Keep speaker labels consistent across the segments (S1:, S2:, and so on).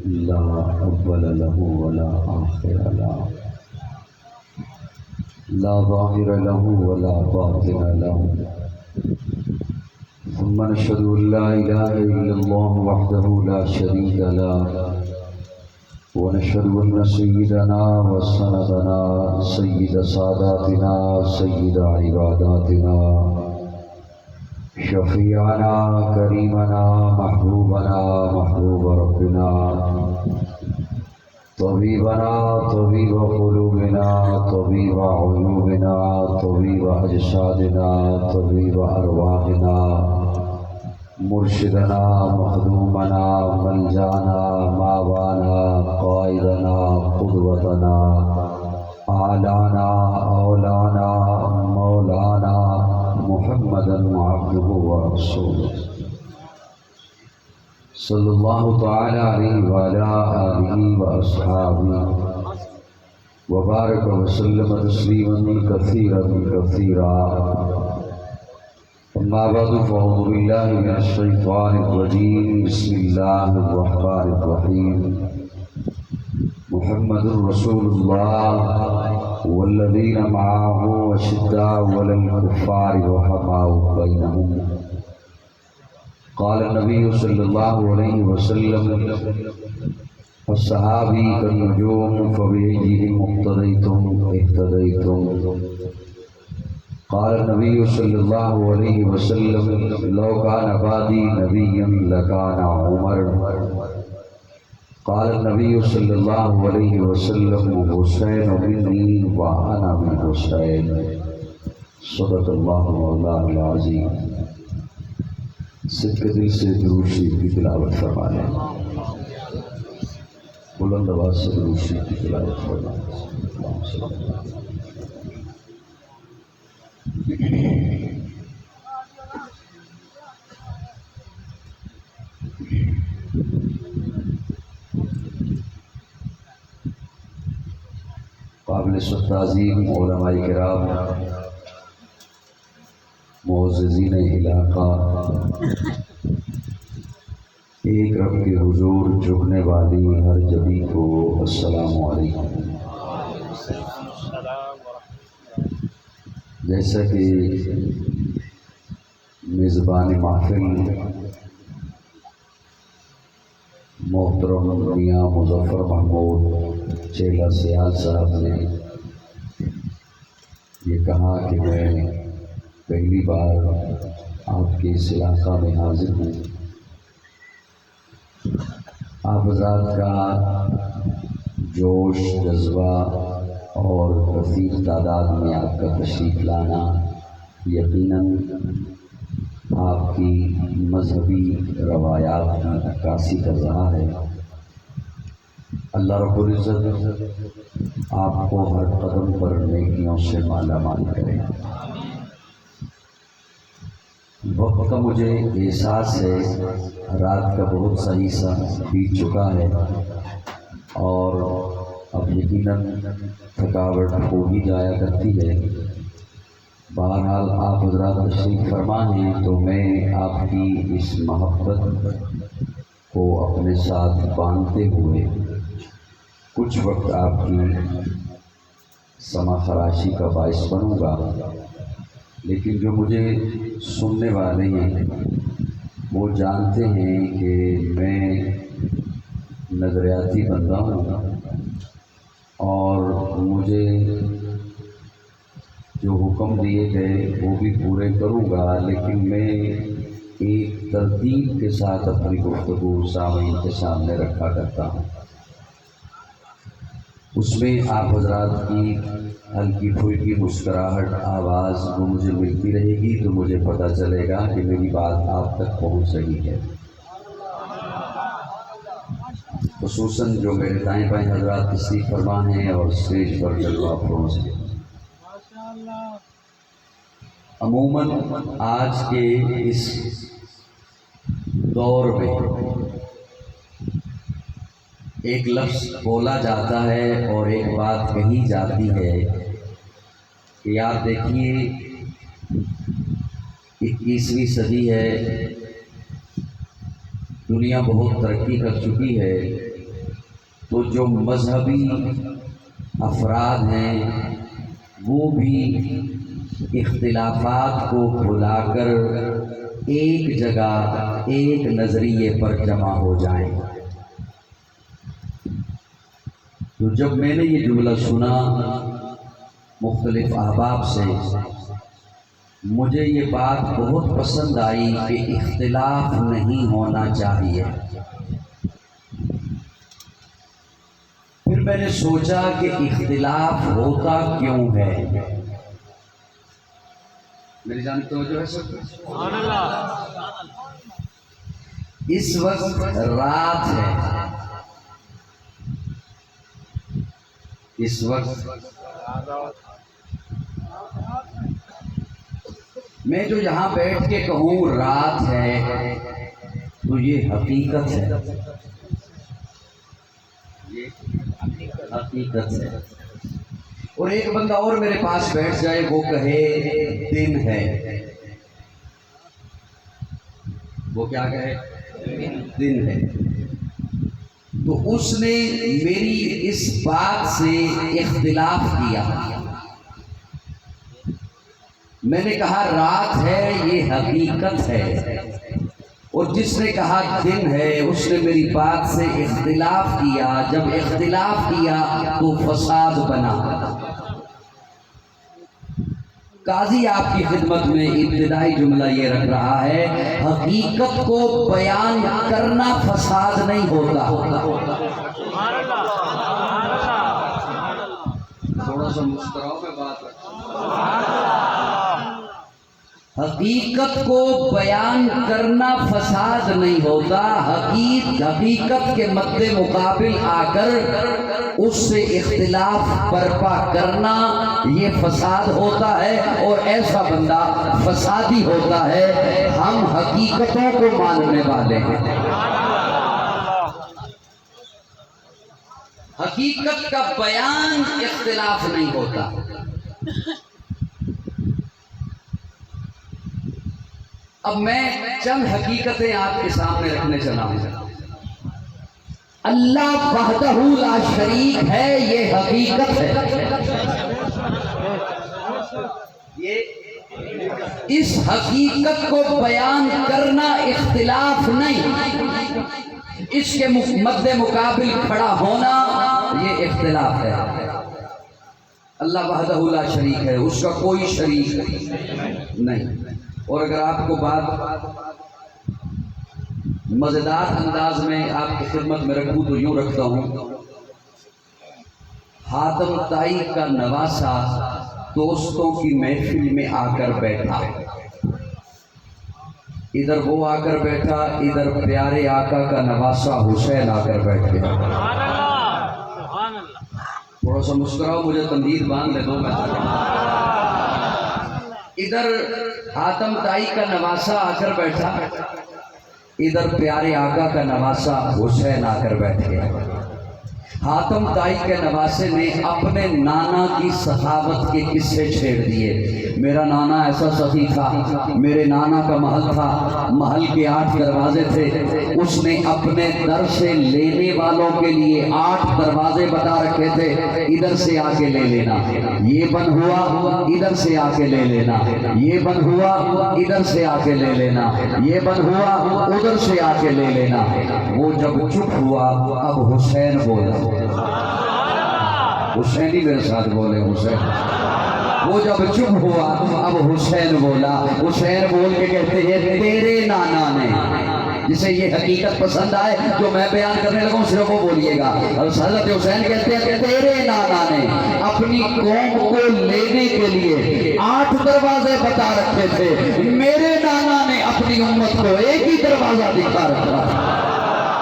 S1: لا أول له ولا آخر له، لا ظاهر له ولا باطن له. ثم نشهد أن لا إله إلا الله وحده لا شريك له، ونشهد أن سيدنا وسندنا سيد ساداتنا سيد عباداتنا شفيعنا كريمنا محبوبنا محبوب ربنا طبيبنا طبيب قلوبنا طبيب عيوبنا طبيب أجسادنا طبيب أرواحنا مرشدنا مخدومنا ملجانا ماوانا قائدنا قدوتنا آلانا اولانا مولانا محمدا عبده ورسوله صلی اللہ تعالی علیہ وعلی آلہ واصحابہ وبارک وسلم تسلیما کثیرا کثیرا. اما بعد فاعوذ باللہ من الشیطان الرجیم. بسم اللہ الرحمن الرحیم. محمد رسول اللہ والذین معه اشداء علی الکفار رحماء بینہم. قال النبی صلی اللہ علیہ وسلم الصحابی کالنجوم فبأیہم اقتدیتم اہتدیتم. قال النبی صلی اللہ علیہ وسلم لو کان بعدی نبیا لکان عمر. قال النبی صلی اللہ علیہ وسلم حسین منی وانا من حسین. صدق اللہ مولانا العظیم. صدق دل سے درود شریف کی تلاوت فرما لیں. بلند آواز سے درود شریف کی تلاوت فرما لیں. قابل تعظیم علماء کرام، معززین علاقہ، ایک رب کے حضور جھکنے والی ہر جبی کو السلام علیکم. جیسا کہ میزبان محفل محترم میاں مظفر محمود چیلا سیال صاحب نے یہ کہا کہ میں پہلی بار آپ کے اس علاقہ میں حاضر ہوں. آپ حضرات کا جوش جذبہ اور کثیر تعداد میں آپ کا تشریف لانا یقیناً آپ کی مذہبی روایات کی عکاسی کر رہا ہے. اللہ رب العزت آپ کو ہر قدم پر نیکیوں سے مالا مال کرے. وقت کا مجھے احساس ہے رات کا بہت سا حصہ بیت چکا ہے اور اب یقیناً تھکاوٹ ہو ہی جایا کرتی ہے. بہرحال آپ حضرات تشریف فرما ہیں تو میں آپ کی اس محبت کو اپنے ساتھ باندھتے ہوئے کچھ وقت آپ کی سما خراشی کا باعث بنوں گا. لیکن جو مجھے سننے والے ہیں وہ جانتے ہیں کہ میں نظریاتی بندہ ہوں اور مجھے جو حکم دیے گئے وہ بھی پورے کروں گا، لیکن میں ایک ترتیب کے ساتھ اپنی گفتگو سامعین کے سامنے رکھا کرتا ہوں. اس میں آپ حضرات کی ہلکی پھلکی مسکراہٹ آواز وہ مجھے ملتی رہے گی تو مجھے پتہ چلے گا کہ میری بات آپ تک پہنچ رہی ہے. خصوصاً جو میرے دائیں بائیں حضرات تشریف فرما ہیں اور اسٹیج پر جلوہ افروز ہیں. عموماً آج کے اس دور میں ایک لفظ بولا جاتا ہے اور ایک بات کہی جاتی ہے کہ آپ دیکھیے 21ویں صدی ہے، دنیا بہت ترقی کر چکی ہے تو جو مذہبی افراد ہیں وہ بھی اختلافات کو بھلا کر ایک جگہ ایک نظریے پر جمع ہو جائیں۔ تو جب میں نے یہ جملہ سنا مختلف احباب سے، مجھے یہ بات بہت پسند آئی کہ اختلاف نہیں ہونا چاہیے۔ پھر میں نے سوچا کہ اختلاف ہوتا کیوں ہے۔ میری جان توجہ ہے سب؟ سبحان اللہ۔ اس وقت رات ہے، اس وقت میں جو یہاں بیٹھ کے کہوں رات ہے تو یہ حقیقت ہے، یہ حقیقت ہے۔ اور ایک بندہ اور میرے پاس بیٹھ جائے وہ کہے دن ہے، وہ کیا کہے؟ دن ہے۔ تو اس نے میری اس بات سے اختلاف کیا۔ میں نے کہا رات ہے یہ حقیقت ہے، اور جس نے کہا دن ہے اس نے میری بات سے اختلاف کیا۔ جب اختلاف کیا تو فساد بنا۔ قاضی آپ کی خدمت میں ابتدائی جملہ یہ رکھ رہا ہے، حقیقت کو بیان کرنا فساد نہیں ہوتا۔ تھوڑا سا مسکراؤ میں بات حقیقت کو بیان کرنا فساد نہیں ہوتا، حقیقت کے مد مقابل آ کر اس سے اختلاف برپا کرنا یہ فساد ہوتا ہے، اور ایسا بندہ فسادی ہوتا ہے۔ ہم حقیقتوں کو ماننے والے ہیں، حقیقت کا بیان اختلاف نہیں ہوتا۔ اب میں چند حقیقتیں آپ کے سامنے رکھنے چلا ہوں۔ اللہ وحدہ لا شریک ہے، یہ حقیقت ہے۔ اس حقیقت کو بیان کرنا اختلاف نہیں، اس کے مد مقابل کھڑا ہونا یہ اختلاف ہے۔ اللہ وحدہ لا شریک ہے، اس کا کوئی شریک نہیں۔ اور اگر آپ کو بات مزیدار انداز میں آپ کی خدمت میں رکھوں تو یوں رکھتا ہوں، حاتم طائی کا نواسہ دوستوں کی محفل میں آ کر بیٹھا، ادھر وہ آ کر بیٹھا، ادھر پیارے آقا کا نواسہ حسین آ کر بیٹھ گیا۔ تھوڑا سا مسکراؤ، مجھے تندیر باندھ لے دو میں۔ ادھر حاتم طائی کا نواسہ آ کر بیٹھا، ادھر پیارے آقا کا نواسہ حسین آ کر بیٹھ گیا۔ حاتم طائی کے نواسے نے اپنے نانا کی سخاوت کے قصے چھیڑ دیے۔ میرا نانا ایسا سخی تھا، میرے نانا کا محل تھا، محل کے 8 دروازے تھے، اس نے اپنے در سے لینے والوں کے لیے 8 دروازے بتا رکھے تھے، ادھر سے آ کے لے لینا، یہ بند ہوا ادھر سے آ کے لے لینا، یہ بند ہوا ادھر سے آ کے لے لینا، یہ بند ہوا ادھر سے آ کے لے لینا۔ وہ جب چپ ہوا اب حسین بولا، حسین ہی میرے ساتھ بولے، حسین۔ وہ جب چپ ہوا اب حسین بولا، حسین بول کے کہتے ہیں تیرے نانا نے، جسے یہ حقیقت پسند آئے جو میں بیان کرنے لگوں صرف وہ بولیے گا۔ حضرت حسین کہتے ہیں کہ تیرے نانا نے اپنی قوم کو لینے کے لیے 8 دروازے بتا رکھے تھے، میرے نانا نے اپنی امت کو ایک ہی دروازہ دکھا رکھا۔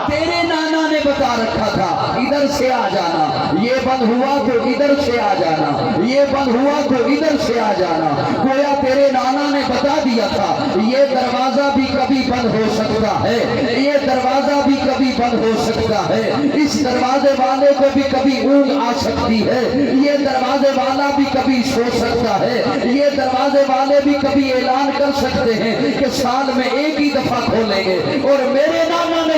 S1: تیرے نانا نے بتا رکھا تھا ادھر سے آ جانا، یہ بند ہوا تو ادھر سے آ جانا، یہ بند ہوا تو ادھر سے آ جانا۔ گویا تیرے نانا نے بتا دیا تھا یہ دروازہ بھی کبھی بند ہو سکتا ہے، یہ دروازہ بھی کبھی بند ہو سکتا ہے، اس دروازے والے کو بھی کبھی اونگ آ سکتی ہے، یہ دروازے والا بھی کبھی سو سکتا ہے، یہ دروازے والے بھی کبھی اعلان کر سکتے ہیں کہ سال میں ایک ہی دفعہ کھولیں گے، اور میرے نانا نے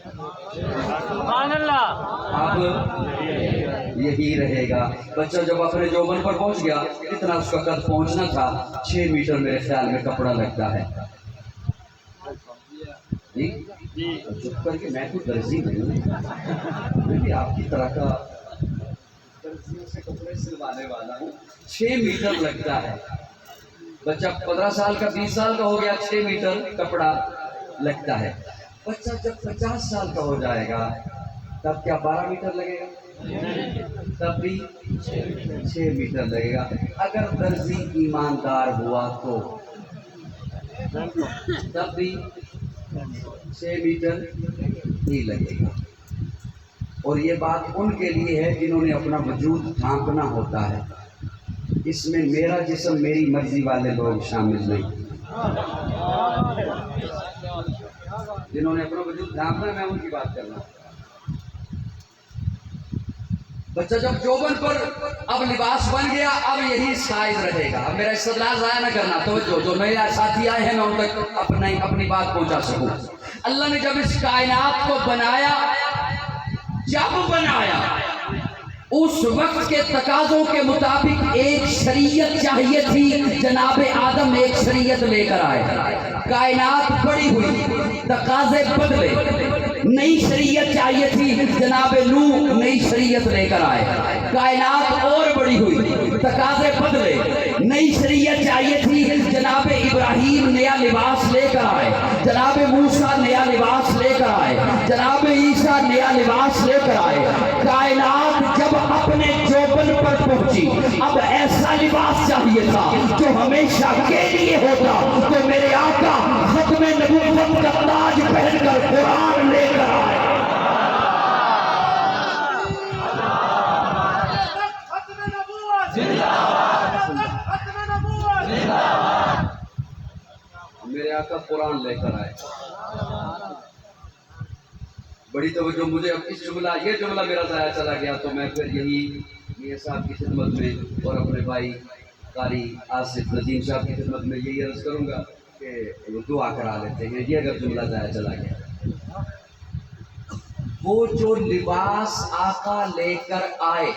S2: سبحان اللہ.
S1: اب یہی رہے گا. بچہ جب اپنے جوبن پر پہنچ گیا، اتنا اس کا قد پہنچنا تھا، 6 میٹر میرے خیال میں کپڑا لگتا ہے. چپ کر کے میں تو درزی نہیں ہوں، آپ کی طرح کا درزیوں سے کپڑے سلوانے والا ہوں. 6 میٹر لگتا ہے. بچہ 15 سال کا 20 سال کا ہو گیا، 6 میٹر کپڑا لگتا ہے. بچہ جب 50 سال کا ہو جائے گا تب کیا 12 میٹر لگے گا؟ تب بھی 6 میٹر لگے گا. اگر درزی ایماندار ہوا تو تب بھی 6 میٹر ہی لگے گا. اور یہ بات ان کے لیے ہے جنہوں نے اپنا وجود ڈھانپنا ہوتا ہے. اس میں میرا جسم میری مرضی والے لوگ شامل نہیں. جنہوں نے اپنا وجود ڈھانپنا، میں ان کی بات کر رہا ہوں. بچہ جب جوبن پر اب لباس بن گیا، اب یہی سائز رہے گا. اب میرا استدلال ضائع نہ کرنا، تو جو نئے ساتھی آئے ہیں میں ان تک اپنی بات پہنچا سکوں. اللہ نے جب اس کائنات کو بنایا، جب بنایا اس وقت کے تقاضوں کے مطابق ایک شریعت چاہیے تھی. جناب آدم ایک شریعت لے کر آئے. کائنات بڑی ہوئی، تقاضے بدلے، نئی شریعت چاہیے تھی. جناب نوح نئی شریعت لے کر آئے. کائنات اور بڑی ہوئی، تقاضے بدلے، نئی شریعت چاہیے تھی. جناب ابراہیم نیا لباس لے کر آئے. جناب موسیٰ نیا لباس لے کر آئے. جناب عیسیٰ نیا لباس لے کر آئے. کائنات جب اپنے جوبن پر پہنچی، اب ایسا لباس چاہیے تھا جو ہمیشہ کے لیے ہوتا. تو میرے آقا ختم نبوت کا تاج پہن کر قرآن لے کر آئے. میرے آقا قرآن لے کر آئے. بڑی توجہ. مجھے اب اس یہ جملہ میرا ضائع چلا گیا، تو میں پھر یہی میاں صاحب کی خدمت میں اور اپنے بھائی قاری آصف ندیم صاحب کی خدمت میں یہی عرض کروں گا کہ وہ دعا کرا لیتے ہیں. یہ اگر جملہ ضائع چلا گیا، وہ جو لباس آقا لے کر آئے،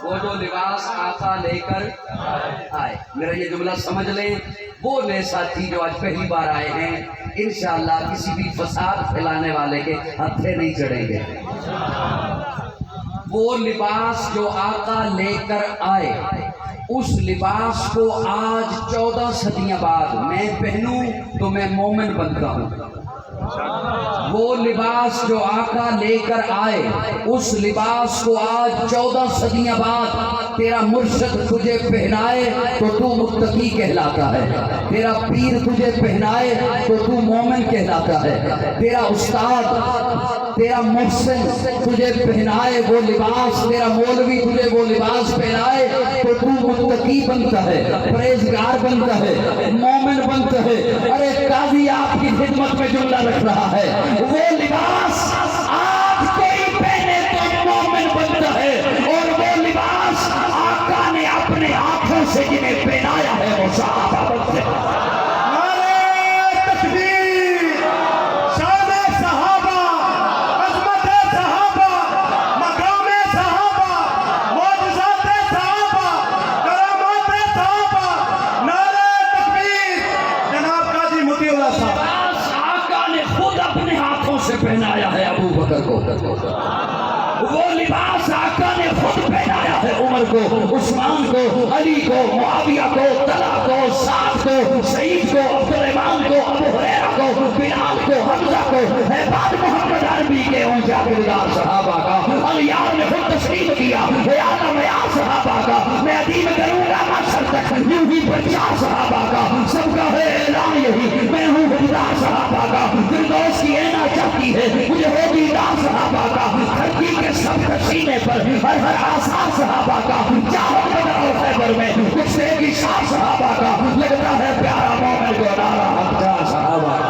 S1: وہ جو لباس آقا لے کر آئے، میرا یہ جملہ سمجھ لیں. وہ نئے ساتھی جو آج پہلی بار آئے ہیں، انشاءاللہ کسی بھی فساد پھیلانے والے کے ہتھے نہیں چڑھیں گے. وہ لباس جو آقا لے کر آئے، اس لباس کو آج 14 صدیاں بعد میں پہنوں تو میں مومن بنتا ہوں. وہ لباس جو آقا لے کر آئے، اس لباس کو آج 14 صدیاں بعد تیرا مرشد تجھے پہنائے تو تو متقی کہلاتا ہے. تیرا پیر تجھے پہنائے تو تو مومن کہلاتا ہے. تیرا استاد، تیرا محسن تجھے پہنائے وہ لباس، تیرا مولوی تجھے وہ لباس پہنائے تو تو متقی بنتا ہے، پرہیزگار بنتا ہے، مومن بنتا ہے. ارے قاضی آپ کی خدمت میں جملہ رکھ رہا ہے، وہ لباس آج کوئی پہنے تو مومن بنتا ہے. اور وہ لباس آقا نے اپنے ہاتھوں سے جنہیں پہنایا ہے وہ صحابہ بنتے ہیں. پہنایا ہے ابو بکر کو، وہ لباس آقا نے خود پہنایا ہے عمر کو، عثمان کو، علی کو، معاویہ کو، طلحہ کو، سعد کو، سعید کو، عبد الرحمن کو، ابو ہریرہ کو، بلال کو، حمزہ کو، بعد محمد عربی کے ان جاگیردار صحابہ کا اغیار نے خود تسلیم کیا. یا عالم یا صحابہ کا میں ادیم کروں گا معاشر تک، یوں ہی 50 صحابہ کا سب کا ہے اعلان یہی، میں ہوں 50 صحابہ کا. فردوس کی اینا چاہتی ہے مجھے ہو دیدار صحابہ کا. دھرتی کے سب سینے پر ہر آسان صحابہ کا. چاہو بدر اور خیبر میں کچھ سے کی شاہ صحابہ کا. لگتا ہے پیارا مومن کو نارا حقا صحابہ کا.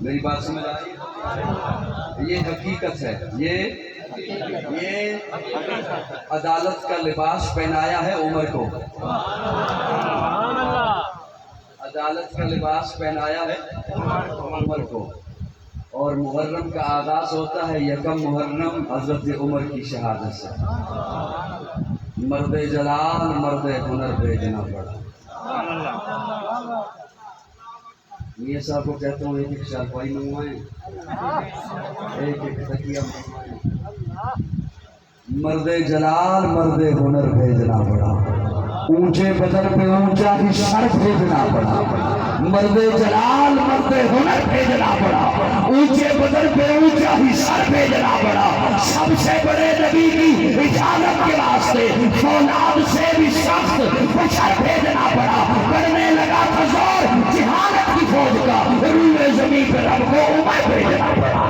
S1: میری بات سمجھ آئی؟ یہ حقیقت ہے، یہ عدالت کا لباس پہنایا ہے عمر کو، عدالت کا لباس پہنایا ہے عمر کو، اور محرم کا آغاز ہوتا ہے یکم محرم حضرت عمر کی شہادت سے۔ مرد جلال مرد ہنر بھیجنا پڑا۔ میاں صاحب کو کہتا ہوں ایک ایک چارپائی منگوائیں، ایک ایک تکیہ منگوائیں۔ مرد جلال مرد ہنر بھیجنا پڑا، اونچے بدن پہ اونچا ہی سر بھیجنا پڑا۔ مرد جلال مرد ہنر بھیجنا پڑا، اونچے بدن پہ اونچا ہی سر بھیجنا پڑا۔ سب سے بڑے نبی کی اجازت کے واسطے فولاد سے بھی سخت بشر بھیجنا پڑا۔ بڑھنے لگا تھا زور جہالت کی فوج کا، روئے زمین پہ رب کو عمر بھیجنا پڑا۔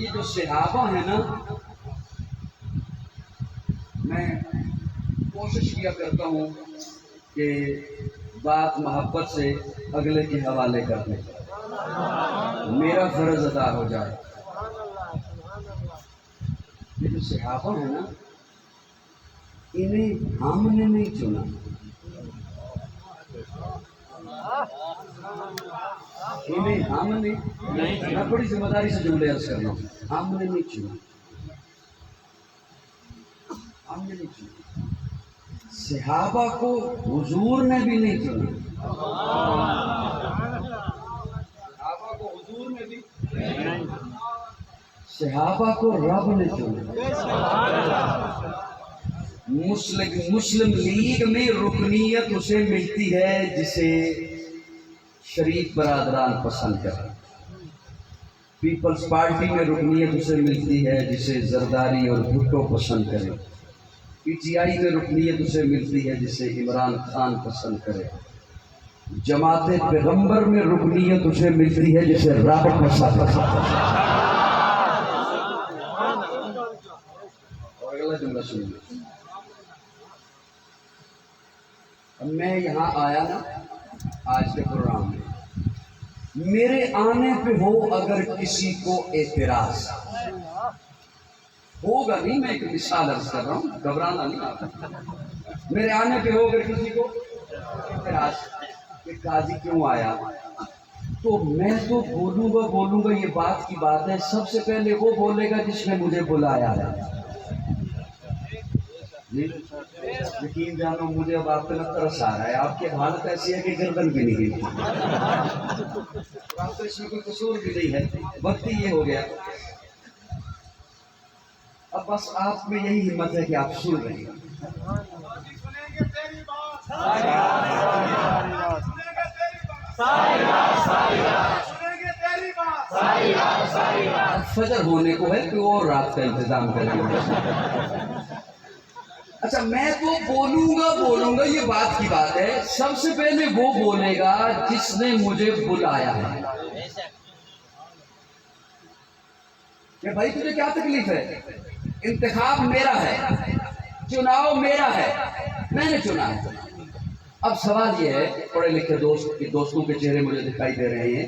S1: یہ جو صحابہ ہیں نا، میں کوشش کیا کرتا ہوں کہ بات محبت سے اگلے کے حوالے کر دیں، میرا فرض ادا ہو جائے۔ یہ جو صحابہ ہیں نا، انہیں ہم نے نہیں چنا، انہیں ہم نے میں بڑی ذمہ داری سے جملے عرض کر رہا ہوں، ہم نے نہیں چنا، ہم نے نہیں چنا۔ صحابہ کو حضور نے بھی نہیں چنا، صحابہ کو حضور نے بھی نہیں، صحابہ کو رب نے چنا۔ مسلم لیگ میں رکنیت اسے ملتی ہے جسے شریف برادران پسند کریں، پیپلز پارٹی میں رکنیت اسے ملتی ہے جسے زرداری اور بھٹو پسند کریں، پی ٹی آئی میں رکنیت اسے ملتی ہے جسے عمران خان پسند کرے، جماعت پیغمبر میں رکنیت اسے ملتی ہے جسے رب پسند کرے۔ اور اگلا جملہ سنیے، میں یہاں آیا نا آج کے پروگرام میں، میرے آنے پہ ہو اگر کسی کو اعتراض، ہوگا نہیں، میں ایک مثال عرض کر رہا ہوں، گھبرانا نہیں آتا، میرے آنے پہ ہو اگر کسی کو اعتراض کہ قاضی کیوں آیا، تو میں تو بولوں گا یہ بات کی بات ہے، سب سے پہلے وہ بولے گا جس نے مجھے بلایا ہے۔ یقین جانو مجھے اب آپ پہ ترس آ رہا ہے، آپ کی حالت ایسی ہے کہ گردن بھی نہیں گئی، آپ کو اس میں کوئی قصور بھی نہیں ہے، وقت ہی یہ ہو گیا۔ اب بس آپ میں یہی ہمت ہے کہ آپ سن رہے ہیں۔ فجر ہونے کو ہے کہ اور رات کا انتظام کریں گے۔ اچھا میں تو بولوں گا یہ بات کی بات ہے، سب سے پہلے وہ بولے گا جس نے مجھے بلایا ہے کہ بھائی تجھے کیا تکلیف ہے، انتخاب میرا ہے، چناؤ میرا ہے، میں نے چنا ہے۔ اب سوال یہ ہے، پڑھے لکھے دوستوں کے چہرے مجھے دکھائی دے رہے ہیں،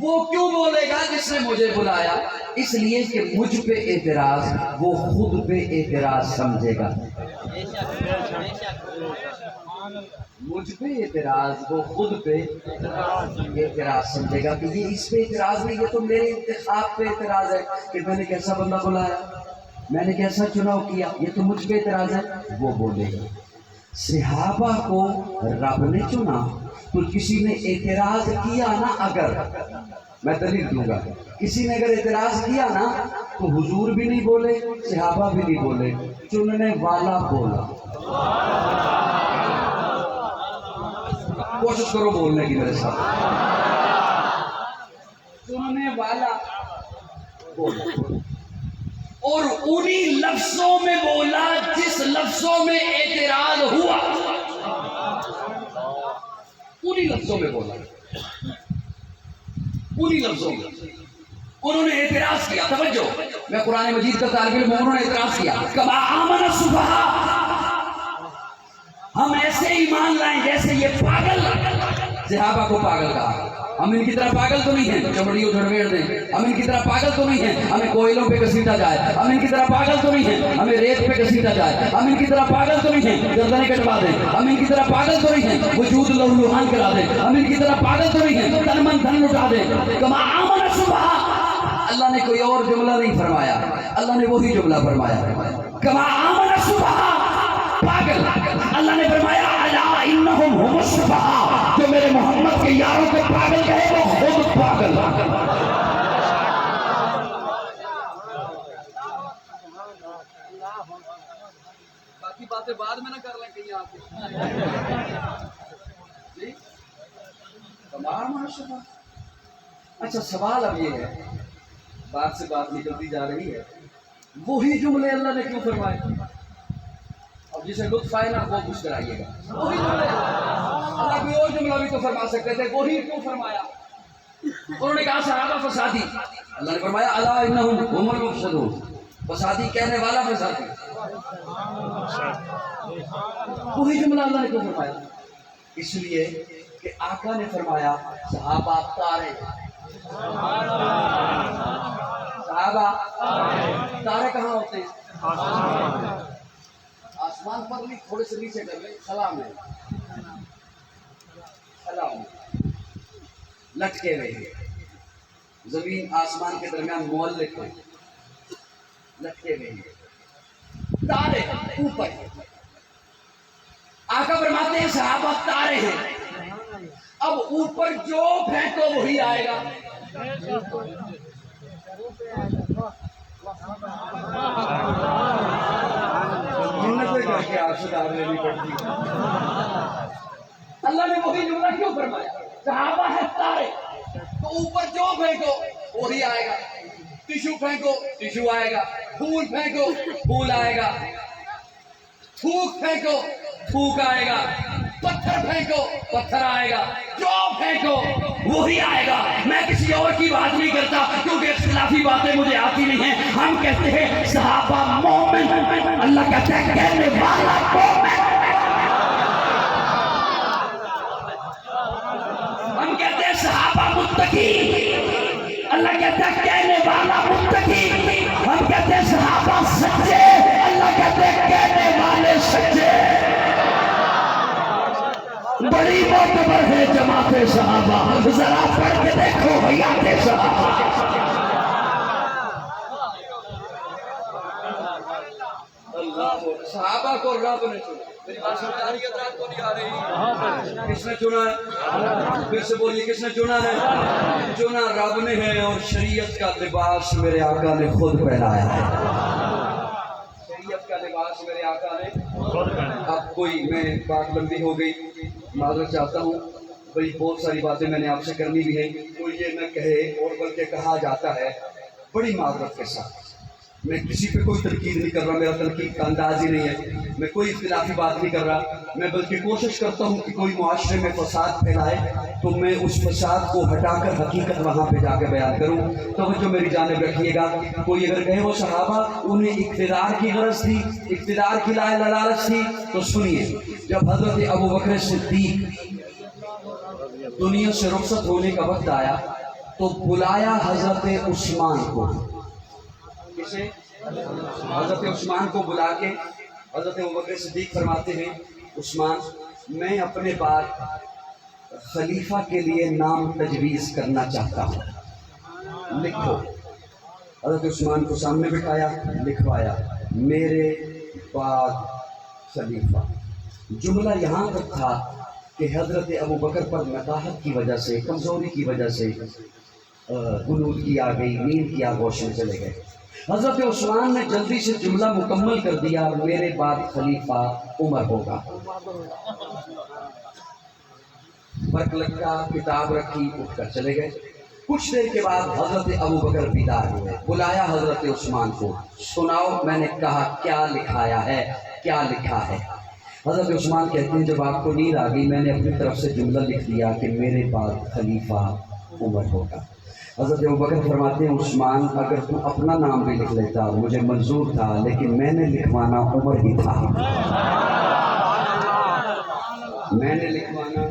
S1: وہ کیوں بولے گا جس نے مجھے بلایا؟ اس لیے کہ مجھ پہ اعتراض وہ خود پہ اعتراض سمجھے گا، مجھ پہ اعتراض وہ خود پہ اعتراض سمجھے گا کہ یہ اس پہ اعتراض نہیں، یہ تو میرے انتخاب پہ اعتراض ہے کہ میں نے کیسا بندہ بلایا، میں نے کیسا چناؤ کیا، یہ تو مجھ پہ اعتراض ہے، وہ بولے گا۔ صحابہ کو رب نے چنا تو کسی نے اعتراض کیا نا، اگر میں دلیل دوں گا، کسی نے اگر اعتراض کیا نا تو حضور بھی نہیں بولے، صحابہ بھی نہیں بولے، چننے والا بولا۔ کوشش کرو بولنے کی میرے ساتھ، چننے والا بولا، اور انہی لفظوں میں بولا جس لفظوں میں اعتراض ہوا، انہی لفظوں میں بولا، انہی لفظوں میں،
S3: انہوں نے اعتراض کیا، توجہ، میں قرآن مجید کا طالب علم ہوں، انہوں نے اعتراض کیا کما آمن السفہاء، ہم ایسے ایمان لائیں جیسے یہ پاگل، صحابہ کو پاگل کہا، ہم ان کی طرح پاگل تو نہیں ہیں چمڑی اجھڑ دیں، ہم ان کی طرح پاگل تو نہیں ہیں ہمیں کوئلوں پہ گھسیٹا جائے، ہم ان کی طرح پاگل تو نہیں ہیں ہمیں ریت پہ گھسیٹا جائے، ہم ان کی طرح پاگل تو نہیں ہیں گردنیں کٹوا دیں، ہم ان کی طرح پاگل تو نہیں ہیں وجود لہولہان کرا دیں، ہم ان کی طرح پاگل تو نہیں ہیں تن من دھن لٹا دیں، کما آمن السفہاء، اللہ نے کوئی اور جملہ نہیں فرمایا، اللہ نے وہی جملہ فرمایا، کما آمن السفہاء، پاگل، اللہ نے فرمایا الا انہم هم السفہاء، جو میرے محمد کے یاروں کو پاگل کہے وہ خود پاگل۔ باقی باتیں بعد میں نہ کر لیں کہیں آپ جی تمام السفہاء۔ اچھا سوال اب یہ ہے، بات سے بات نکلتی جا رہی ہے، وہی جملے اللہ نے کیوں فرمائے؟ اب جسے لطف آئے نا وہ کچھ کرائیے گا، وہی جملے اللہ کوئی اور جملہ بھی تو فرما سکتے تھے، وہی کیوں فرمایا؟ انہوں نے کہا صحابہ فسادی، اللہ نے فرمایا الا انہم هم المفسدون، فسادی کہنے والا فسادی، وہی جملہ اللہ نے کیوں فرمایا؟ اس لیے کہ آقا نے فرمایا صحابہ تارے، صحابہ تارے کہاں ہوتے ہیں؟ آسمان پر نہیں، تھوڑے سے نیچے کر لیں، سلام ہے، سلام لٹکے ہوئے ہیں، زمین آسمان کے درمیان معلق ہے، لٹکے ہوئے ہیں، تارے اوپر، آقا فرماتے ہیں صحابہ تارے ہیں، اب اوپر جو پھینکو وہی آئے گا، اللہ نے وہی جملہ کیوں فرمایا؟ صحابہ ہے تارے، تو اوپر جو پھینکو وہی آئے گا، ٹشو پھینکو ٹشو آئے گا، پھول پھینکو پھول آئے گا، تھوک پھینکو تھوک آئے گا، پتھر پھینکو پتھر آئے گا، جو پھینکو وہی آئے گا۔ میں کسی اور کی بات نہیں کرتا کیونکہ اختلافی باتیں مجھے آتی نہیں ہیں، ہم کہتے ہیں صحابہ مومن، اللہ کہتا ہے کہنے والا مومن، ہم کہتے ہیں صحابہ متقی، اللہ کہتا ہے کہنے والا متقی، ہم کہتے ہیں صحابہ سچے، اللہ کہتے ہیں کہنے والے سچے۔ بڑی معتبر ہے جماعت صحابہ، ذرا پڑھ کے دیکھو حیات صحابہ۔ صحابہ کو رب نے چنا، میری بات سمجھ آ رہی ہے؟ رات کو نہیں آ رہی؟ کس نے چنا ہے؟ پھر سے بولیے کس نے چنا ہے؟ چنا رب نے ہے، اور شریعت کا لباس میرے آقا نے خود پہنایا ہے، شریعت کا لباس میرے آقا نے خود پہنایا۔ اب کوئی میں بات لمبی ہو گئی، معذرت چاہتا ہوں، بھئی بہت ساری باتیں میں نے آپ سے کرنی بھی ہیں، کوئی یہ نہ کہے اور بلکہ کہا جاتا ہے بڑی معذرت کے ساتھ، میں کسی پہ کوئی تنقید نہیں کر رہا، میرا تنقید کا انداز ہی نہیں ہے، میں کوئی اختلافی بات نہیں کر رہا، میں بلکہ کوشش کرتا ہوں کہ کوئی معاشرے میں فساد پھیلائے تو میں اس فساد کو ہٹا کر حقیقت وہاں پہ جا کے بیان کروں۔ توجہ میری جانب رکھیے گا، کوئی اگر کہے وہ صحابہ انہیں اقتدار کی غرض تھی، اقتدار کی لالچ تھی، تو سنیے، جب حضرت ابوبکر صدیق دنیا سے رخصت ہونے کا وقت آیا تو بلایا حضرت عثمان کو، کسے؟ حضرت عثمان کو بلا کے حضرت ابوبکر صدیق فرماتے ہیں عثمان میں اپنے بعد خلیفہ کے لیے نام تجویز کرنا چاہتا ہوں، لکھو۔ حضرت عثمان کو سامنے بٹھایا، لکھوایا میرے بعد خلیفہ۔ جملہ یہاں تک تھا کہ حضرت ابوبکر پر نقاہت کی وجہ سے، کمزوری کی وجہ سے غنود کی آ گئی، نیند کی آغوش میں چلے گئے۔ حضرت عثمان نے جلدی سے جملہ مکمل کر دیا، میرے بعد خلیفہ عمر ہوگا۔ فرق لگتا، کتاب رکھی، اٹھ کر چلے گئے۔ کچھ دیر کے بعد حضرت ابوبکر بیدار ہوئے، بلایا حضرت عثمان کو، سناؤ میں نے کہا کیا لکھایا ہے، کیا لکھا ہے؟ حضرت عثمان کہتے ہیں جب آپ کو نیند آ گئی میں نے اپنی طرف سے جملہ لکھ دیا کہ میرے بعد خلیفہ عمر ہوگا۔ حضرت ابوبکر فرماتے ہیں عثمان اگر تو اپنا نام بھی لکھ لیتا مجھے منظور تھا، لیکن میں نے لکھوانا عمر ہی تھا، میں نے لکھوانا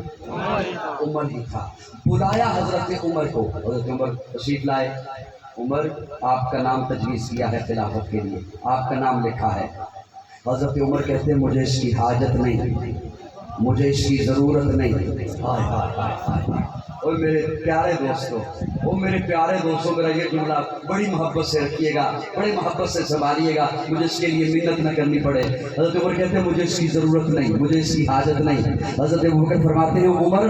S3: عمر ہی تھا۔ بلایا حضرت عمر کو، حضرت عمر تشریف لائے۔ عمر آپ کا نام تجویز کیا ہے خلافت کے لیے، آپ کا نام لکھا ہے۔ حضرت عمر کہتے ہیں مجھے اس کی حاجت نہیں، مجھے اس کی ضرورت نہیں۔ اور میرے پیارے دوستوں، میرے پیارے دوستوں، میرا یہ جملہ بڑی محبت سے رکھیے گا، بڑی محبت سے سنبھالیے گا، مجھے اس کے لیے محنت نہ کرنی پڑے۔ حضرت عمر کہتے ہیں مجھے اس کی ضرورت نہیں، مجھے اس کی حاجت نہیں۔ حضرت ابوبکر فرماتے ہیں عمر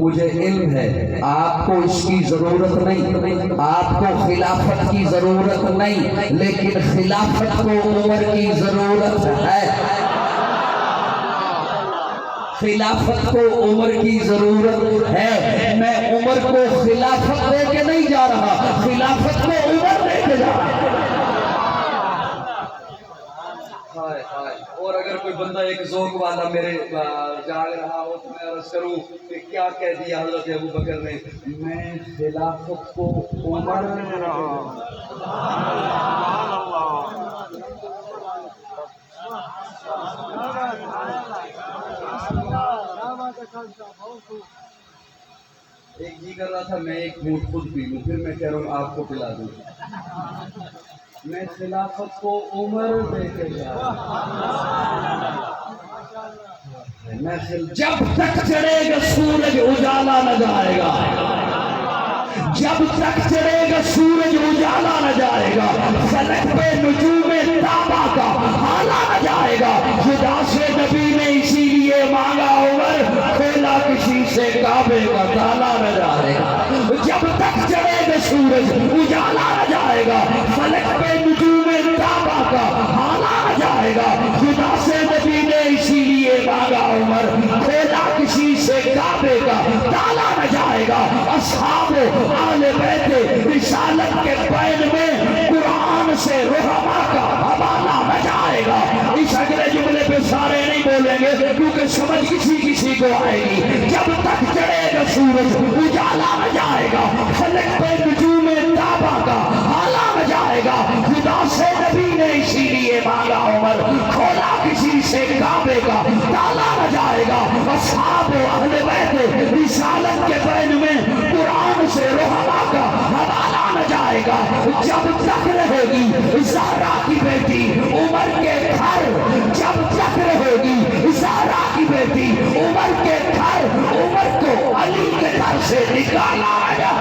S3: مجھے علم ہے آپ کو اس کی ضرورت نہیں، آپ کو خلافت کی ضرورت نہیں، لیکن خلافت کو عمر کی ضرورت ہے، خلافت کو عمر کی ضرورت ہے۔ میں عمر کو خلافت دے کے نہیں جا رہا، خلافت کو عمر دے کے جا رہا۔ اور اگر کوئی بندہ ایک ذوق والا میرے جاگ رہا ہو تو میں عرض کروں کہ کیا کہہ دیا حضرت ابوبکر نے، میں خلافت کو عمر دے رہا۔ ایک جی کر رہا تھا میں ایک گھونٹ خود پی لوں، پھر میں کہہ رہا ہوں آپ کو پلا دوں۔ میں خلافت کو عمر دے کے جا رہا ہوں۔ جب تک چڑھے گا سورج اجالا نہ جائے گا، جب تک چڑھے گا سورج اجالا نہ جائے گا، فلک پہ نجوم تابا کا حالا نہ جائے گا۔ خدا سے نبی نے اسی لیے مانگا عمر، کھولا کسی سے کعبے کا تالا نہ جائے گا۔ جب تک چڑھے گا سورج اجالا نہ جائے گا، فلک پہ نجوم تابا کا حالا نہ جائے گا۔ خدا سے نبی نے اسی لیے مانگا عمر، کھولا کسی سے کعبے کا تالا نہ جائے گا۔ اصحاب آل بیت رسالت کے بین میں قرآن سے رحمہ کا حوالہ نہ جائے گا۔ اس اگلے جملے پہ سارے نہیں بولیں گے کیونکہ سمجھ کسی کو آئے گی۔ جب تک چڑھے گا سورج اجالا نہ جائے گا، فلک پہ نجوم تابا کا حالا نہ جائے گا۔ خدا سے نبی نے اسی لیے مانگا عمر، کھولا کسی سے کعبے کا تالا نہ جائے گا۔ اصحاب اہل بیت رسالت کے بین میں قرآن سے رحمہ کا حوالہ نہ جائے گا۔ جب تک رہے گی زہرا کی بیٹی عمر کے گھر، جب تک رہے گی زہرا کی بیٹی عمر کے گھر، عمر کو علی کے گھر سے نکالا گیا۔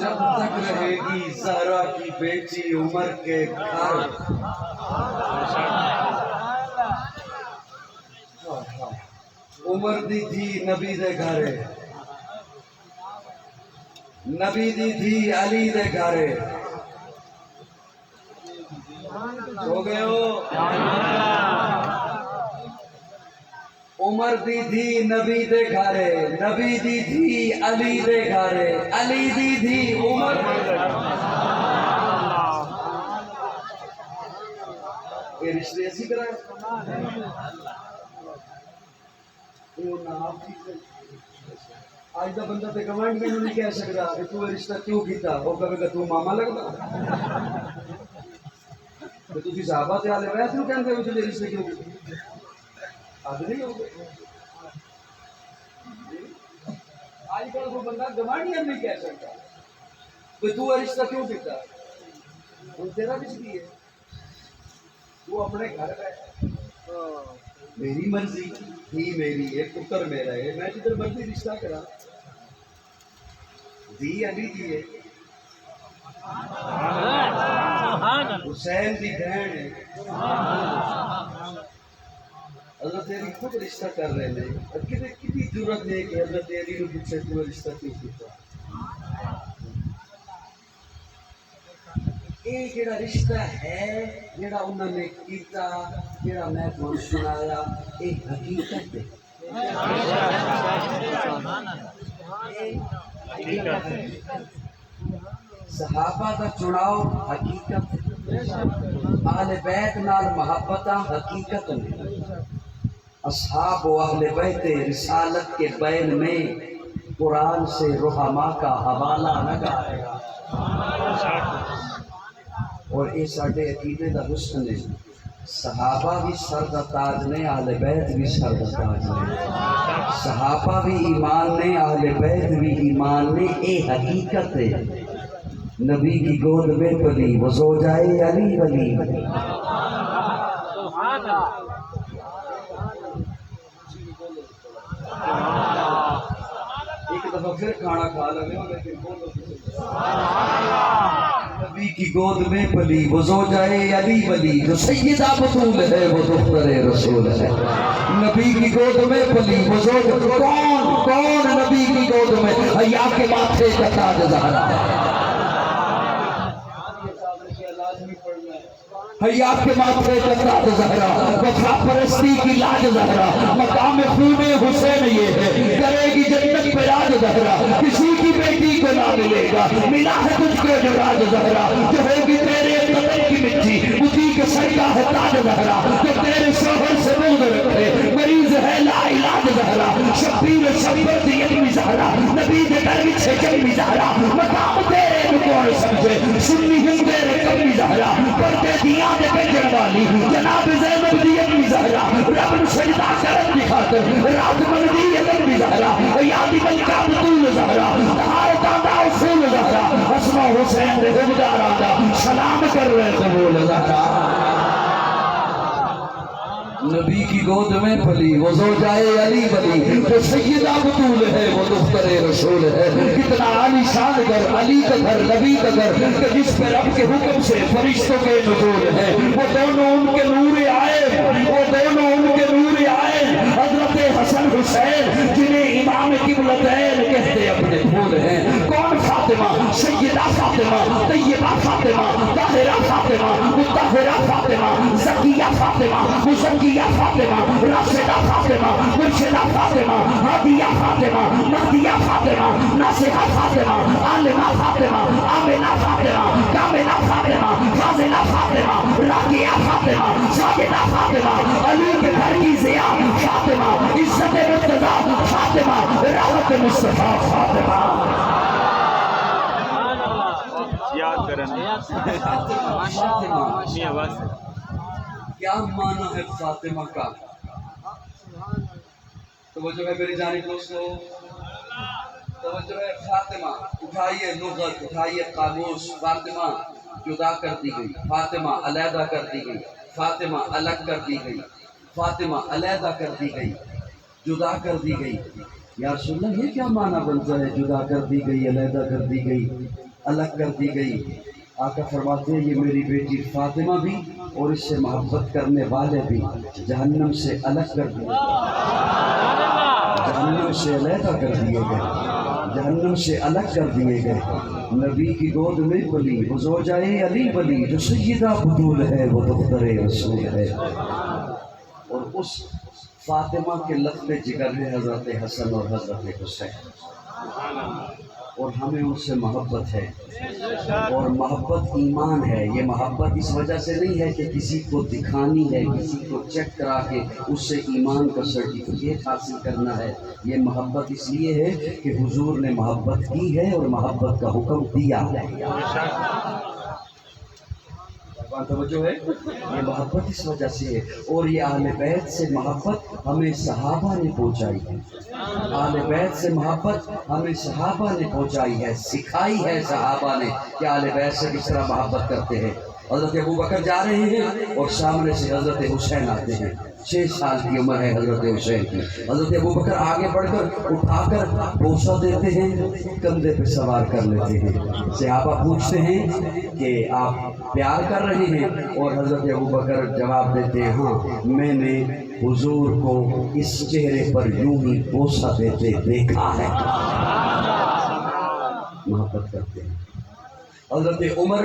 S3: جب تک رہے گی زہرا کی بیٹی عمر کے گھر، عمر دی تھی نبی دے گھرے، نبی دی تھی علی دے گھرے۔ ہو گئے ہو؟ عمر دی تھی نبی دے گھرے، نبی دی تھی علی دے گھرے، علی دی تھی عمر دے گھرے۔ یہ رشتے ایسی طرح ہے۔ آج دا بندہ تے کمانڈ میں نہیں کہہ سکتا کہ تو رشتہ کیوں کیتا، وہ کہے گا تو ماما لگتا۔ تو تسی صحابہ تے آلے بیت نوں کہندے ہو جو رشتے کیوں کیتے، آج نہیں ہوگا۔ آج کل وہ بندہ گوانڈیاں نہیں کہہ سکتا کہ تو رشتہ کیوں کیتا، وہ تیرا کس لیے، تو اپنے گھر بیٹھ، میری مرضی ہی میری ہے، پتر میرا ہے، میں جدھر مرضی رشتہ کرا، دی علی دی ہے، حسین دی بہن ہے، حضرت علی خود رشتہ کر رہے ہیں، اور کتنی ضرورت ہے کہ حضرت علی نے پوچھے تو رشتہ کیوں کیتا۔ یہ جڑا رشتہ ہے جڑا انہوں نے کیتا جڑا میں تمہیں سنایا یہ حقیقت ہے صحابہ دا چناؤ حقیقت اہل بیت نال محبتاں حقیقت میں اصحاب و اہل بیت رسالت کے بین میں قرآن سے رحماء کا حوالہ لگا ہے اور یہ سارے عقیدے دا حسن ہے صحابہ بھی سر دا تاج نے اہل بیت بھی سر دا تاج نے صحابہ بھی ایمان نے اہل بیت بھی ایمان نے اے حقیقت ہے نبی کی گود میں پلی وہ زوجائے علی ولی ایک دفعہ پھر کھانا کھا لگے لیکن نبی کی گود میں پلی وہ زوجائے علی ولی جو سیدہ بطول ہے وہ دختر رسول ہے نبی کی گود میں پلی وہ زوجائے کون نبی کی گود میں حیا کے ماتھے کا تاج زہرا حیا کے ماتھے کا تاج زہرا وفا پرستی کی لاج زہرا مقام خون حسین یہ ہے کرے گی جنت پہ راج زہرا کسی کی بیٹی کو نہ ملے گا ملا ہے تجھ کو جو راج زہرا جو ہوگی تیرے قدر کی مٹی اسی کے سر کا ہے تاج زہرا جو تیرے شوہر سے بغض رکھے مریض ہے لا علاج زہرا شبیر شبیر یتمی زہرا نبی کے در سے جنمی زہرا مقام تیرے کو کون سمجھے سنی ہوں تیرے کمی زہرا پردے دیا دے بجن والی جناب زینب دی یتمی زہرا رب سجدہ کرن کی خاطر رات من دی یتمی زہرا یادی ملکہ بطول زہرا تہار دادا اصول زہرا حسن حسین دے حبدار آدھا سلام کر رہے قبول زہرا نبی کی گود میں پلی وہ زوجائے علی ولی جو سیدہ بطول ہے وہ دختر رسول ہے کتنا عالی شان گھر علی کا گھر نبی کا گھر کہ جس پہ رب کے حکم سے فرشتوں کے نزول ہے وہ دونوں ان کے نور آئے حضرت حسن حسین جنہیں امام قبلتین کہتے اپنے پھول ہیں کون فاطمہ سیدہ فاطمہ طیبہ فاطمہ طاہرہ فاطمہ مطہرہ فاطمہ زکیہ فاطمہ مزکیہ فاطمہ راشدہ فاطمہ مرشدہ فاطمہ ہادیہ فاطمہ مہدیہ فاطمہ ناصحہ فاطمہ عالمہ فاطمہ آمنہ فاطمہ کاملہ فاطمہ فاضلہ فاطمہ راقیہ فاطمہ ساجدہ فاطمہ علی کے گھر کی ضیاء فاطمہ عزت مرتضی فاطمہ رحمت مصطفیٰ فاطمہ
S4: یاد کرنا
S3: کیا معنی ہے فاطمہ کا توجہ ہے میری جانب دوستو توجہ ہے فاطمہ اٹھائیے لغت اٹھائیے قاموس فاطمہ جدا کر دی گئی فاطمہ علیحدہ کر دی گئی فاطمہ الگ کر دی گئی فاطمہ علیحدہ کر دی گئی جدا کر دی گئی یا رسول اللہ یہ کیا معنی بنتا ہے جدا کر دی گئی علیحدہ کر دی گئی الگ کر دی گئی آقا فرماتے ہیں یہ میری بیٹی فاطمہ بھی اور اس سے محبت کرنے والے بھی جہنم سے الگ کر دیے جہنم سے علیحدہ کر دیے گئے جہنم سے الگ کر دیے گئے نبی کی گود میں پلی وہ زوجائے علی ولی جو سیدہ بطول ہے وہ دختر رسول ہے اور اس فاطمہ کے لطف جگر ہے حضرت حسن اور حضرت حسین اور ہمیں ان سے محبت ہے اور محبت ایمان ہے یہ محبت اس وجہ سے نہیں ہے کہ کسی کو دکھانی ہے کسی کو چیک کرا کے اس سے ایمان کا سرٹیفکیٹ حاصل کرنا ہے یہ محبت اس لیے ہے کہ حضور نے محبت کی ہے اور محبت کا حکم دیا ہے توجہ ہے یہ محبت اس وجہ سے ہے اور یہ اہل بیت سے محبت ہمیں صحابہ نے پہنچائی ہے اہل بیت سے محبت ہمیں صحابہ نے پہنچائی ہے سکھائی ہے صحابہ نے کہ اہل بیت سے کس طرح محبت کرتے ہیں حضرت ابوبکر جا رہے ہیں اور سامنے سے حضرت حسین آتے ہیں 6 سال کی عمر ہے حضرت حسین کی حضرت ابوبکر آگے بڑھ کر اٹھا کر بوسہ دیتے ہیں کندھے پہ سوار کر لیتے ہیں صحابہ پوچھتے ہیں کہ آپ پیار کر رہے ہیں اور حضرت ابوبکر جواب دیتے ہیں ہاں میں نے حضور کو اس چہرے پر یوں ہی بوسہ دیتے دیکھا ہے محبت کرتے ہیں حضرت عمر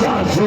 S1: 400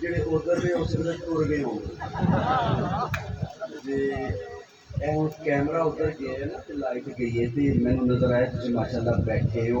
S3: ਜਿਹੜੇ ਉਧਰ ਦੇ ਉਸ ਵੇਲੇ ਟੁਰ ਗਏ ਹੋਣਗੇ ਤੇ ਇਹ ਹੁਣ ਕੈਮਰਾ ਉਧਰ ਗਿਆ ਹੈ ਨਾ ਤੇ ਲਾਈਟ ਗਈ ਹੈ ਤੇ ਮੈਨੂੰ ਨਜ਼ਰ ਆਇਆ ਤੁਸੀਂ ਮਾਸ਼ਾਅੱਲਾ ਬੈਠੇ ਹੋ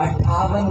S3: 58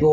S3: 2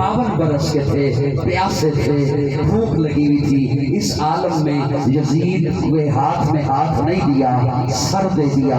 S1: 58 برس کے تھے، پیاسے تھے، بھوک لگی ہوئی تھی۔ اس عالم میں یزید کے ہاتھ میں ہاتھ نہیں دیا، سر دے دیا۔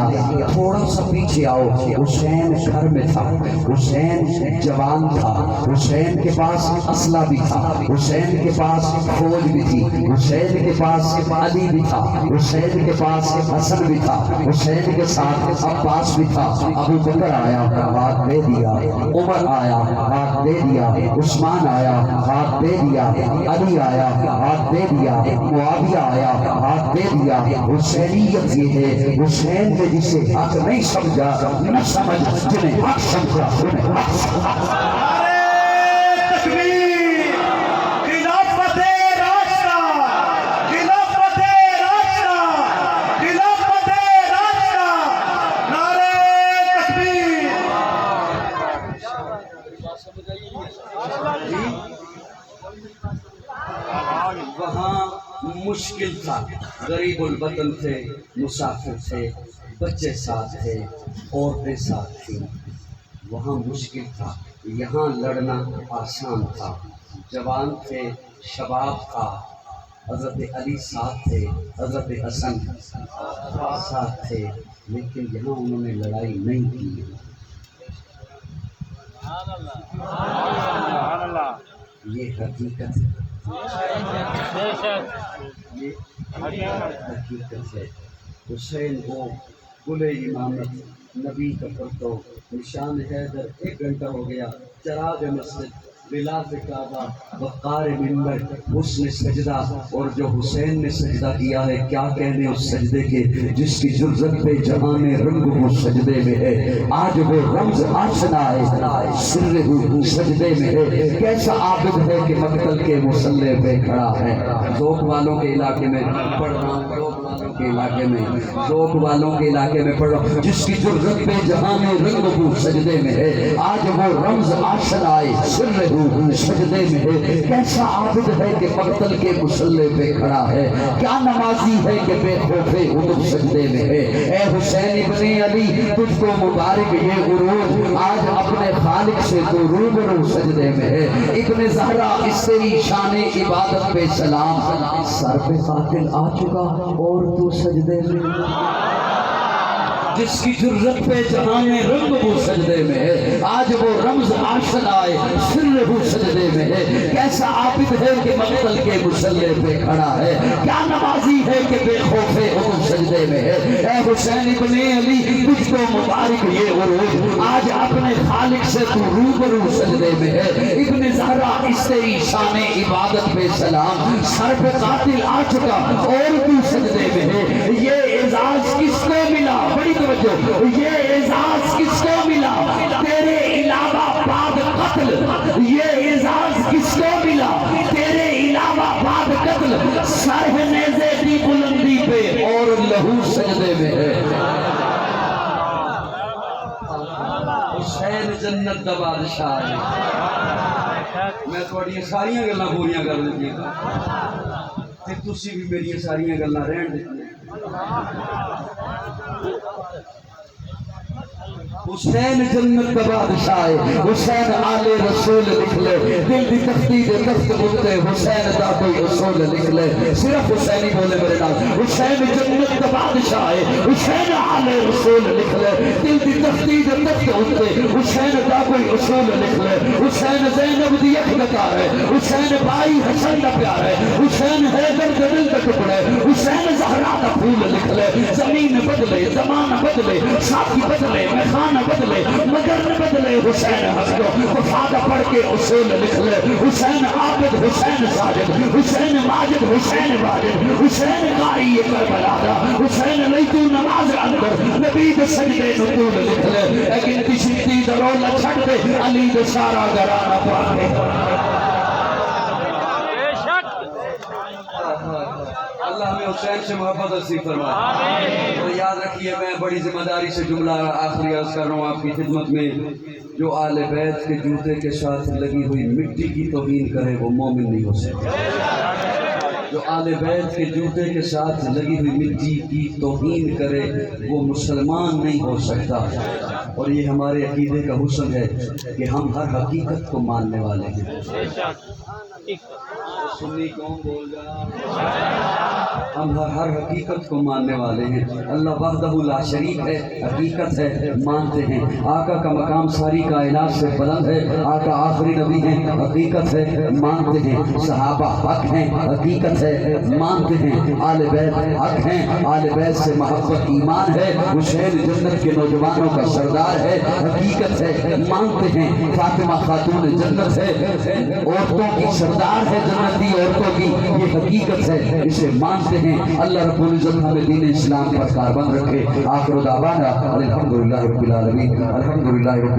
S1: تھوڑا سا پیچھے آؤ، حسین گھر میں تھا، حسین جوان تھا، حسین کے پاس اسلحہ بھی تھا، حسین کے پاس فوج بھی تھی، حسین کے پاس علی بھی تھا، حسین کے پاس حسن بھی تھا، حسین کے ساتھ عباس بھی تھا۔ ابو بکر آیا، ہاتھ دے دیا، عمر آیا، ہاتھ دے دیا، عثمان آیا، ہاتھ دے دیا، علی آیا، ہاتھ دے دیا، معاویہ آیا، ہاتھ دے دیا۔ حسینیت یہ ہے، حسین نے جسے حق نہیں سمجھا نہ سمجھ، جنہیں حق سمجھا انہیں حق سمجھا۔
S2: نعرہ تکبیر، خلافت راشدہ، خلافت راشدہ، خلافت راشدہ، نعرہ تکبیر۔
S3: وہاں مشکل تھا، غریب الوطن تھے، مسافر تھے، بچے ساتھ تھے، عورتیں ساتھ تھیں۔ وہاں مشکل تھا، یہاں لڑنا آسان تھا۔ جوان تھے، شباب تھا، حضرت علی ساتھ تھے، حضرت حسن ساتھ تھے، لیکن یہاں انہوں نے لڑائی نہیں کی۔ یہ حقیقت ہے، یہ حقیقت ہے۔ حسین وہ گل امامت، نبی کا پرتو، نشان حیدر۔ 1 گھنٹہ ہو گیا، چراغ مسجد، غلاف کعبہ، وقار منبر، حسن سجدہ، اور جو حسین نے سجدہ کیا ہے کیا کہنے اس سجدے کے، جس کی جرت پہ جہان رنگ وہ سجدے میں ہے۔ آج وہ رمز آشنا ہے، سر وہ سجدے میں ہے۔ کیسا عابد ہے کہ مقتل کے مصلے پہ کھڑا ہے۔ ذوق والوں کے علاقے میں پڑھ رہا ہوں، ذوق والوں کے علاقے میں، ذوق والوں کے علاقے میں پڑھ رہا ہوں، جس کی جرت پہ جہان رنگ وہ سجدے میں ہے۔ آج وہ رمز آشنا ہے، سر سجدے میں ہے۔ کیسا عابد ہے کہ مقتل کے مصلے پہ کھڑا ہے، کیا نمازی ہے کہ بے خوف ادب سجدے میں ہے۔ اے حسین ابن علی، تجھ کو مبارک یہ عروج، آج اپنے خالق سے تو روبرو سجدے میں ہے۔ ابن زہرا، اس تیری شان عبادت پہ سلام، سر پہ قاتل آ چکا اور تو سجدے میں، جس کی جرت پہ جہان رنگ وہ سجدے میں ہے۔ آج وہ رمز آشنا ہے، سر وہ سجدے میں ہے۔ کیسا عابد ہے کہ مقتل کے مصلے پہ کھڑا ہے، کیا نمازی ہے کہ بے خوف ادب سجدے میں ہے۔ اے حسین ابن علی، تجھ کو مبارک یہ عروج، آج اپنے خالق سے تو روبرو سجدے میں ہے۔ ابن زہرا، اس تیری شان عبادت پہ سلام، سر پہ قاتل آ چکا اور تو سجدے میں ہے۔ یہ اعزاز کس کو ملا؟ بڑی توجہ، یہ اعزاز کس کو ملا؟ تیرے علاوہ بعد قتل، یہ اعزاز کس کو ملا؟ تیرے علاوہ بعد قتل، سر ہے نیزے کی بلندی پہ اور لہو سجدے میں ہے۔ حسین جنت دا بادشاہ ہے۔ میں تھوڑی ساریاں گلاں پوریاں کر دیتی تے تسی بھی میری ساریاں گلاں رہن دیتی۔ حسین جنت کا بادشاہ ہے، حسین آل رسول لکھ لے، دل دی تختی دے تخت بولتے حسین دا کوئی اصول لکھ لے، صرف حسینی بولے میرے نام۔ حسین جنت کا بادشاہ ہے، حسین آل رسول لکھ لے، دل دی تختی دے تخت بولتے حسین دا کوئی اصول لکھ لے۔ حسین زینب دی اکھ دا کار ہے، حسین بھائی حسن دا پیار ہے، حسین حیدر دے دل دا ٹکڑے، حسین زہرا دا پھول لکھ لے۔ زمین بدلے، زمانہ بدلے، ساتھی بدلے، میخان بدلے، مگر نہ بدلے، حسین حسن وفادہ پڑھ کے اصول لکھ لے۔ حسین عابد، حسین ساجد، حسین ماجد، حسین واجد، حسین قاری کربلا دا، حسین لئی تو نماز اندر نبی دے سجدے نو طول لکھ لے۔ لیکن تشتی دا رولا چھڑ دے، علی دے سارا گرانا پاکے۔ اللہ ہمیں حسین سے محبت نصیب فرمائے۔ اور یاد رکھیے، میں بڑی ذمہ داری سے جملہ آخری عرض کر رہا ہوں آپ کی خدمت میں، جو آل بیت کے جوتے کے ساتھ لگی ہوئی مٹی کی توہین کرے وہ مومن نہیں ہو سکتا۔ جو آل بیت کے جوتے کے ساتھ لگی ہوئی مٹی کی توہین کرے وہ مسلمان نہیں ہو سکتا۔ اور یہ ہمارے عقیدے کا حسن ہے کہ ہم ہر حقیقت کو ماننے والے ہیں. سنی کون بول رہا؟ ہم ہر حقیقت کو ماننے والے ہیں. اللہ وحدہ لا شریک ہے، حقیقت ہے، مانتے ہیں. آقا کا مقام ساری کائنات سے بلند ہے. آقا آخری نبی ہیں، حقیقت ہے، مانتے ہیں. صحابہ حق ہیں، حقیقت ہے، مانتے ہیں. آل بیت حق ہیں، آل بیت سے محبت ایمان ہے. حسین جنت کے نوجوانوں کا سردار ہے، حقیقت ہے، مانتے ہیں. فاطمہ خاتون جنت ہے، عورتوں کی سردار ہے، جنتی عورتوں کی، یہ حقیقت ہے، اسے مانتے ہیں. اللہ رب العزت ہمیں دین اسلام پر کاربند رکھے. آخر دعوانا الحمدللہ رب العالمین. الحمدللہ رب